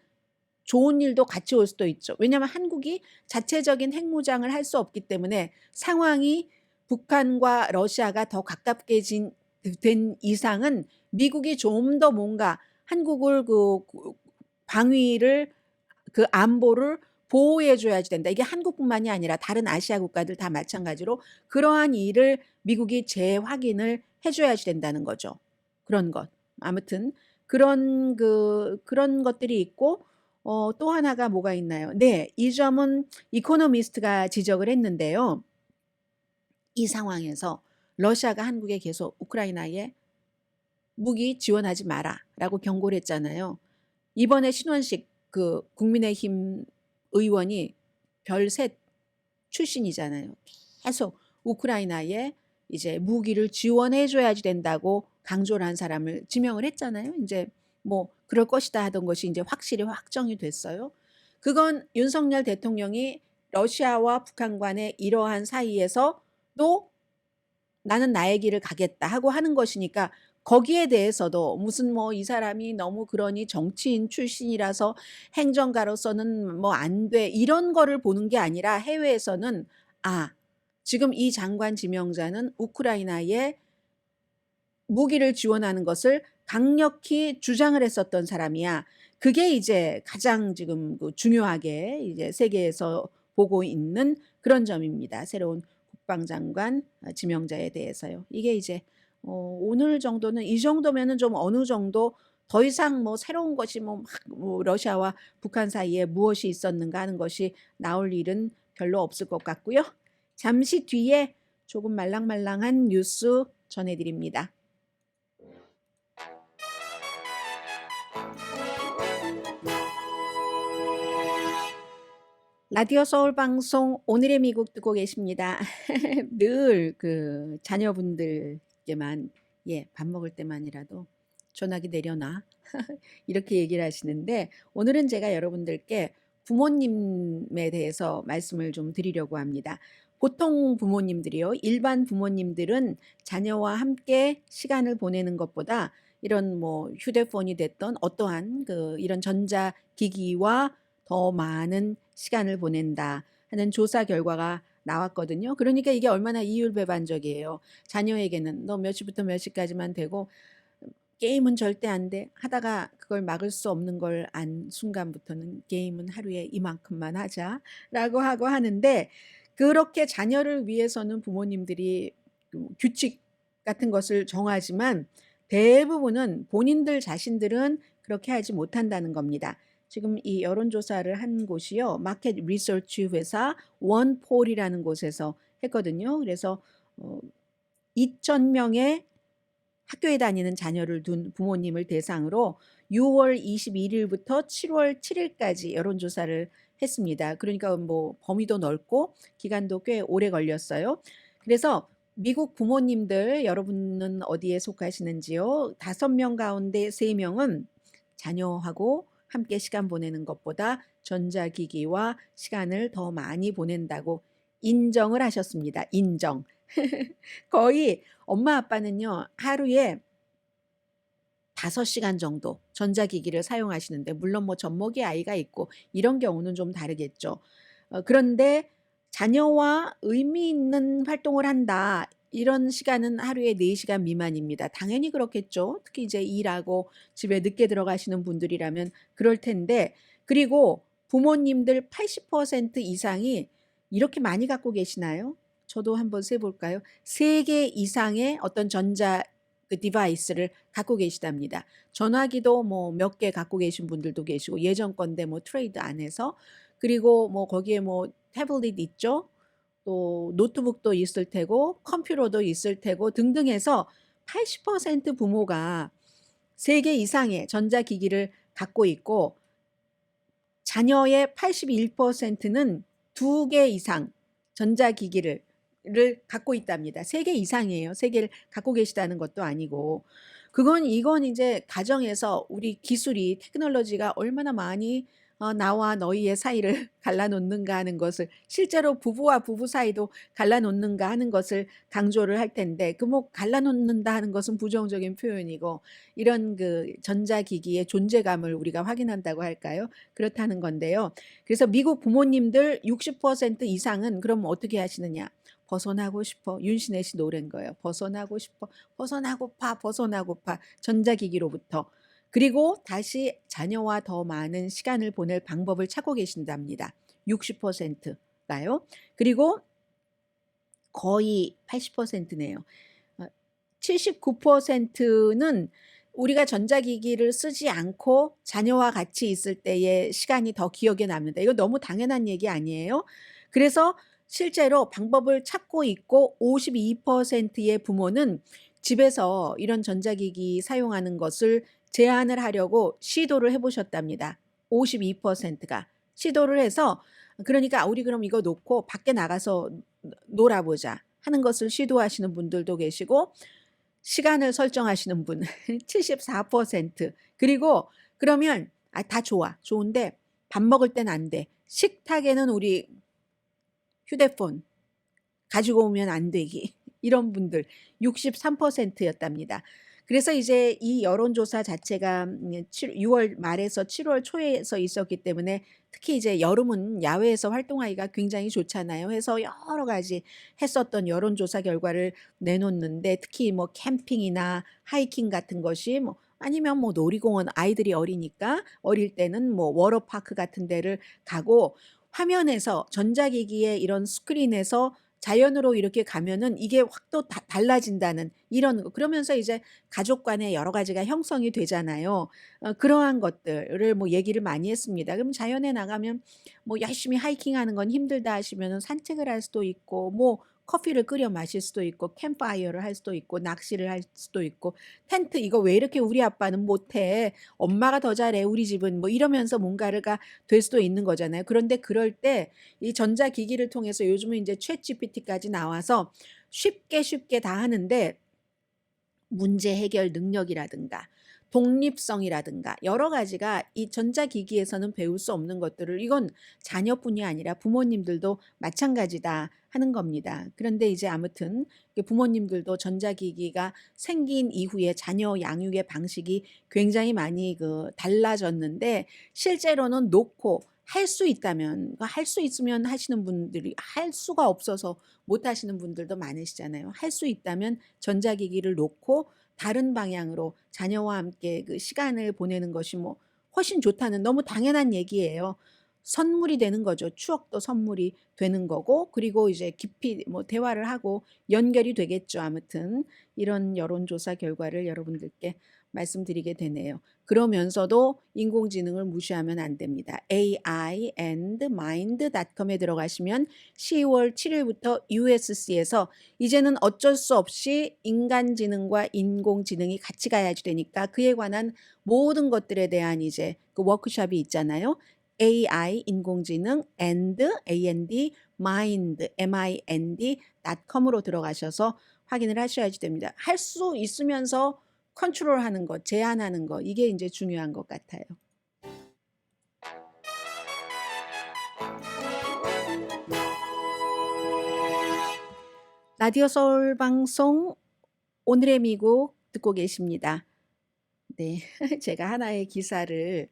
좋은 일도 같이 올 수도 있죠. 왜냐하면 한국이 자체적인 핵무장을 할 수 없기 때문에 상황이 북한과 러시아가 더 가깝게 된 이상은 미국이 좀 더 뭔가 한국을 그 방위를 그 안보를 보호해 줘야지 된다. 이게 한국뿐만이 아니라 다른 아시아 국가들 다 마찬가지로 그러한 일을 미국이 재확인을 해줘야지 된다는 거죠. 그런 것. 아무튼 그런 것들이 있고 또 하나가 뭐가 있나요? 네, 이 점은 이코노미스트가 지적을 했는데요. 이 상황에서 러시아가 한국에 계속 우크라이나에 무기 지원하지 마라라고 경고를 했잖아요. 이번에 신원식 그 국민의힘 의원이 별셋 출신이잖아요. 계속 우크라이나에 이제 무기를 지원해 줘야지 된다고 강조를 한 사람을 지명을 했잖아요. 이제 그럴 것이다 하던 것이 이제 확실히 확정이 됐어요. 그건 윤석열 대통령이 러시아와 북한 간의 이러한 사이에서도 나는 나의 길을 가겠다 하고 하는 것이니까 거기에 대해서도 무슨 이 사람이 너무 그러니 정치인 출신이라서 행정가로서는 안 돼 이런 거를 보는 게 아니라 해외에서는 지금 이 장관 지명자는 우크라이나에 무기를 지원하는 것을 강력히 주장을 했었던 사람이야. 그게 이제 가장 지금 중요하게 이제 세계에서 보고 있는 그런 점입니다. 새로운 국방장관 지명자에 대해서요. 이게 이제 오늘 정도는 이 정도면은 좀 어느 정도 더 이상 새로운 것이 러시아와 북한 사이에 무엇이 있었는가 하는 것이 나올 일은 별로 없을 것 같고요. 잠시 뒤에 조금 말랑말랑한 뉴스 전해드립니다. 라디오 서울 방송 오늘의 미국 듣고 계십니다. 늘 그 자녀분들께만 밥 먹을 때만이라도 전화기 내려놔 이렇게 얘기를 하시는데 오늘은 제가 여러분들께 부모님에 대해서 말씀을 좀 드리려고 합니다. 보통 부모님들이요, 일반 부모님들은 자녀와 함께 시간을 보내는 것보다 이런 뭐 휴대폰이 됐던 어떠한 이런 전자기기와 더 많은 시간을 보낸다 하는 조사 결과가 나왔거든요. 그러니까 이게 얼마나 이율배반적이에요. 자녀에게는 너 몇 시부터 몇 시까지만 되고 게임은 절대 안 돼. 하다가 그걸 막을 수 없는 걸 안 순간부터는 게임은 하루에 이만큼만 하자라고 하고 하는데 그렇게 자녀를 위해서는 부모님들이 규칙 같은 것을 정하지만 대부분은 본인들 자신들은 그렇게 하지 못한다는 겁니다. 지금 이 여론조사를 한 곳이요, 마켓 리서치 회사 원폴이라는 곳에서 했거든요. 그래서 2,000명의 학교에 다니는 자녀를 둔 부모님을 대상으로 6월 21일부터 7월 7일까지 여론조사를 했습니다. 그러니까 뭐 범위도 넓고 기간도 꽤 오래 걸렸어요. 그래서 미국 부모님들 여러분은 어디에 속하시는지요? 5명 가운데 3명은 자녀하고 함께 시간 보내는 것보다 전자기기와 시간을 더 많이 보낸다고 인정을 하셨습니다. 인정. 거의 엄마 아빠는요, 하루에 5시간 정도 전자기기를 사용하시는데, 물론 뭐 젖먹이 아이가 있고 이런 경우는 좀 다르겠죠. 그런데 자녀와 의미 있는 활동을 한다. 이런 시간은 하루에 4시간 미만입니다. 당연히 그렇겠죠. 특히 이제 일하고 집에 늦게 들어가시는 분들이라면 그럴 텐데, 그리고 부모님들 80% 이상이 이렇게 많이 갖고 계시나요? 저도 한번 세볼까요? 3개 이상의 어떤 전자 디바이스를 갖고 계시답니다. 전화기도 뭐 몇 개 갖고 계신 분들도 계시고 예전 건데 뭐 트레이드 안 해서, 그리고 뭐 거기에 뭐 태블릿 있죠. 또 노트북도 있을 테고 컴퓨터도 있을 테고 등등 해서 80% 부모가 3개 이상의 전자기기를 갖고 있고 자녀의 81%는 2개 이상 전자기기를 갖고 있답니다. 3개 이상이에요. 3개를 갖고 계시다는 것도 아니고. 이건 이제 가정에서 우리 기술이 테크놀로지가 얼마나 많이 나와 너희의 사이를 갈라놓는가 하는 것을, 실제로 부부와 부부 사이도 갈라놓는가 하는 것을 강조를 할 텐데, 뭐 갈라놓는다 하는 것은 부정적인 표현이고, 이런 전자기기의 존재감을 우리가 확인한다고 할까요? 그렇다는 건데요. 그래서 미국 부모님들 60% 이상은 그럼 어떻게 하시느냐? 벗어나고 싶어. 윤신혜 씨 노래인 거예요. 벗어나고 싶어. 벗어나고파. 전자기기로부터. 그리고 다시 자녀와 더 많은 시간을 보낼 방법을 찾고 계신답니다. 60%가요. 그리고 거의 80%네요. 79%는 우리가 전자기기를 쓰지 않고 자녀와 같이 있을 때의 시간이 더 기억에 남는다. 이거 너무 당연한 얘기 아니에요? 그래서 실제로 방법을 찾고 있고 52%의 부모는 집에서 이런 전자기기 사용하는 것을 제한을 하려고 시도를 해보셨답니다. 52%가 시도를 해서, 그러니까 우리 그럼 이거 놓고 밖에 나가서 놀아보자 하는 것을 시도하시는 분들도 계시고, 시간을 설정하시는 분 74%. 그리고 그러면 다 좋아. 좋은데 밥 먹을 땐 안 돼. 식탁에는 우리 휴대폰 가지고 오면 안 되기. 이런 분들 63%였답니다. 그래서 이제 이 여론조사 자체가 6월 말에서 7월 초에서 있었기 때문에, 특히 이제 여름은 야외에서 활동하기가 굉장히 좋잖아요. 해서 여러 가지 했었던 여론조사 결과를 내놓는데, 특히 뭐 캠핑이나 하이킹 같은 것이 뭐 아니면 뭐 놀이공원, 아이들이 어릴 때는 뭐 워터파크 같은 데를 가고, 화면에서 전자기기의 이런 스크린에서 자연으로 이렇게 가면은 이게 확 또 달라진다는 이런 거. 그러면서 이제 가족 간에 여러 가지가 형성이 되잖아요. 그러한 것들을 뭐 얘기를 많이 했습니다. 그럼 자연에 나가면 뭐 열심히 하이킹하는 건 힘들다 하시면은 산책을 할 수도 있고, 뭐 커피를 끓여 마실 수도 있고 캠파이어를 할 수도 있고 낚시를 할 수도 있고 텐트 이거 왜 이렇게 우리 아빠는 못해? 엄마가 더 잘해 우리 집은 뭐 이러면서 뭔가가 될 수도 있는 거잖아요. 그런데 그럴 때 이 전자기기를 통해서 요즘은 이제 챗 GPT까지 나와서 쉽게 다 하는데 문제 해결 능력이라든가 독립성이라든가 여러 가지가 이 전자기기에서는 배울 수 없는 것들을 이건 자녀뿐이 아니라 부모님들도 마찬가지다 하는 겁니다. 그런데 이제 아무튼 부모님들도 전자기기가 생긴 이후에 자녀 양육의 방식이 굉장히 많이 달라졌는데 실제로는 놓고 할 수 있다면 할 수 있으면 하시는 분들이 할 수가 없어서 못 하시는 분들도 많으시잖아요. 할 수 있다면 전자기기를 놓고 다른 방향으로 자녀와 함께 시간을 보내는 것이 뭐 훨씬 좋다는 너무 당연한 얘기예요. 선물이 되는 거죠. 추억도 선물이 되는 거고 그리고 이제 깊이 뭐 대화를 하고 연결이 되겠죠. 아무튼 이런 여론조사 결과를 여러분들께 말씀드리게 되네요. 그러면서도 인공지능을 무시하면 안 됩니다. aiandmind.com에 들어가시면 10월 7일부터 USC에서 이제는 어쩔 수 없이 인간지능과 인공지능이 같이 가야지 되니까 그에 관한 모든 것들에 대한 이제 워크숍이 있잖아요. AI 인공지능 and mind.com으로 들어가셔서 확인을 하셔야지 됩니다. 할 수 있으면서 컨트롤하는 것, 제한하는 것 이게 이제 중요한 것 같아요. 라디오 서울 방송 오늘의 미국 듣고 계십니다. 네, 제가 하나의 기사를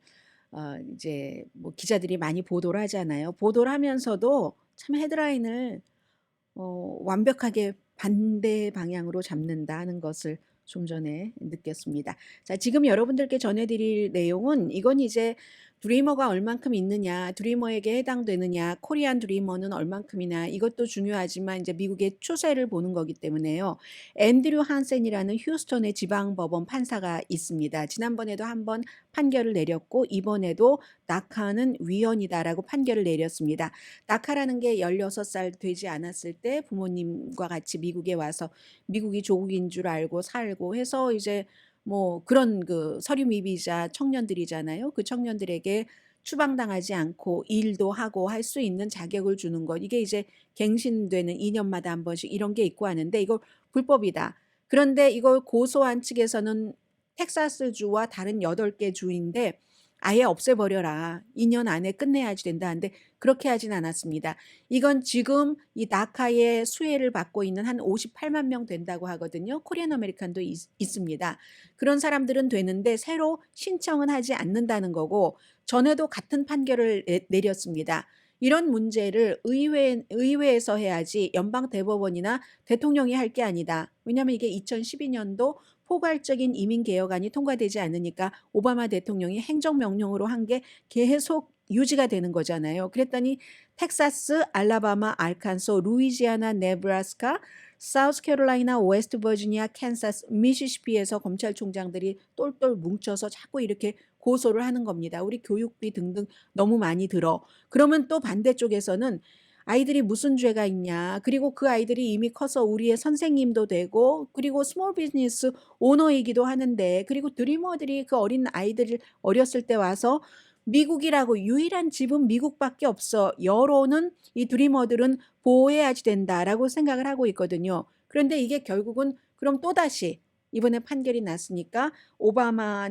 이제 뭐 기자들이 많이 보도를 하잖아요. 보도를 하면서도 참 헤드라인을 완벽하게 반대 방향으로 잡는다 하는 것을 좀 전에 느꼈습니다. 자, 지금 여러분들께 전해드릴 내용은 이건 이제 드리머가 얼만큼 있느냐, 드리머에게 해당되느냐, 코리안 드리머는 얼만큼이나 이것도 중요하지만 이제 미국의 추세를 보는 거기 때문에요. 앤드류 한센이라는 휴스턴의 지방법원 판사가 있습니다. 지난번에도 한번 판결을 내렸고 이번에도 낙하는 위헌이다라고 판결을 내렸습니다. 낙하라는 게 16살 되지 않았을 때 부모님과 같이 미국에 와서 미국이 조국인 줄 알고 살고 해서 이제 뭐 그런 서류 미비자 청년들이잖아요. 그 청년들에게 추방당하지 않고 일도 하고 할 수 있는 자격을 주는 것. 이게 이제 갱신되는 2년마다 한 번씩 이런 게 있고 하는데 이거 불법이다. 그런데 이걸 고소한 측에서는 텍사스주와 다른 8개 주인데 아예 없애버려라. 2년 안에 끝내야지 된다 하는데 그렇게 하진 않았습니다. 이건 지금 이 나카의 수혜를 받고 있는 한 58만 명 된다고 하거든요. 코리안 아메리칸도 있습니다. 그런 사람들은 되는데 새로 신청은 하지 않는다는 거고 전에도 같은 판결을 내렸습니다. 이런 문제를 의회에서 해야지 연방 대법원이나 대통령이 할 게 아니다. 왜냐하면 이게 2012년도 포괄적인 이민 개혁안이 통과되지 않으니까 오바마 대통령이 행정명령으로 한 게 계속 유지가 되는 거잖아요. 그랬더니 텍사스, 알라바마, 알칸소, 루이지아나, 네브라스카, 사우스캐롤라이나, 웨스트 버지니아, 캔사스, 미시시피에서 검찰총장들이 똘똘 뭉쳐서 자꾸 이렇게 고소를 하는 겁니다. 우리 교육비 등등 너무 많이 들어. 그러면 또 반대쪽에서는 아이들이 무슨 죄가 있냐. 그리고 그 아이들이 이미 커서 우리의 선생님도 되고 그리고 스몰 비즈니스 오너이기도 하는데 그리고 드리머들이 그 어린 아이들을 어렸을 때 와서 미국이라고 유일한 집은 미국밖에 없어. 여론은 이 드리머들은 보호해야지 된다라고 생각을 하고 있거든요. 그런데 이게 결국은 그럼 또다시 이번에 판결이 났으니까 오바마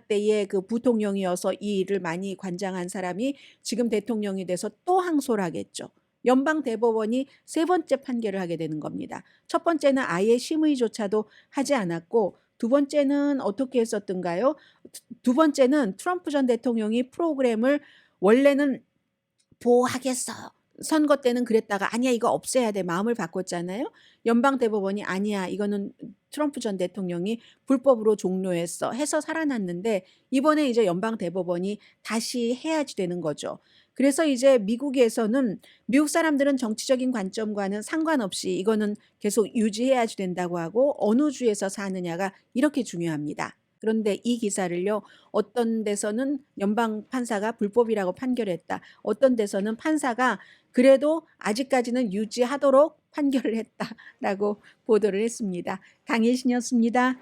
때의 그 부통령이어서 이 일을 많이 관장한 사람이 지금 대통령이 돼서 또 항소를 하겠죠. 연방 대법원이 3번째 판결을 하게 되는 겁니다. 첫 번째는 아예 심의조차도 하지 않았고 두 번째는 어떻게 했었던가요? 두 번째는 트럼프 전 대통령이 프로그램을 원래는 보호하겠어. 선거 때는 그랬다가 아니야 이거 없애야 돼 마음을 바꿨잖아요. 연방 대법원이 아니야 이거는 트럼프 전 대통령이 불법으로 종료했어 해서 살아났는데 이번에 이제 연방 대법원이 다시 해야지 되는 거죠. 그래서 이제 미국에서는 미국 사람들은 정치적인 관점과는 상관없이 이거는 계속 유지해야지 된다고 하고 어느 주에서 사느냐가 이렇게 중요합니다. 그런데 이 기사를요, 어떤 데서는 연방 판사가 불법이라고 판결했다. 어떤 데서는 판사가 그래도 아직까지는 유지하도록 판결을 했다라고 보도를 했습니다. 강혜신이었습니다.